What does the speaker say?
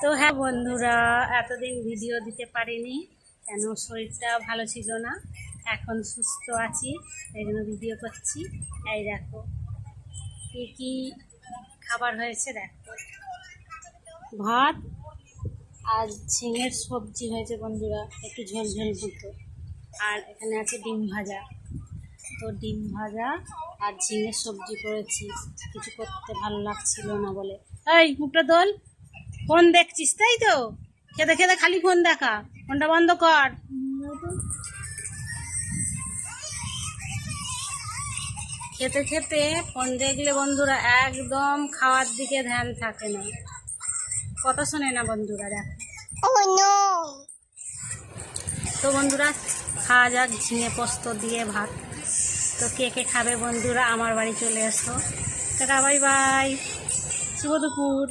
তো হ্যাঁ বন্ধুরা, এতদিন ভিডিও দিতে পারিনি কেন শরীরটা ভালো ছিল না। এখন সুস্থ আছি, এই জন্য ভিডিও করছি। এই দেখো কী কী খাবার হয়েছে, দেখো ভাত আর ঝিঙের সবজি হয়েছে বন্ধুরা, একটু ঝোল ঝোল মতো। আর এখানে আছে ডিম ভাজা। তো ডিম ভাজা আর ঝিঙের সবজি করেছি, কিছু করতে ভালো লাগছিল না বলে। এই মুখটা দোল, ফোন দেখছিস তাই তো? খেতে খেতে খালি ফোন দেখা, ফোনটা বন্ধ কর। খেতে খেতে ফোন দেখলে বন্ধুরা একদম খাওয়ার দিকে ধ্যান থাকে না, কথা শোনে না বন্ধুরা। দেখ তো বন্ধুরা, খাওয়া যাক ঝিঙে পোস্ত দিয়ে ভাত। তো কে কে খাবে বন্ধুরা আমার বাড়ি চলে এসো। টাটা, বাই বাই, শুভ দুপুর।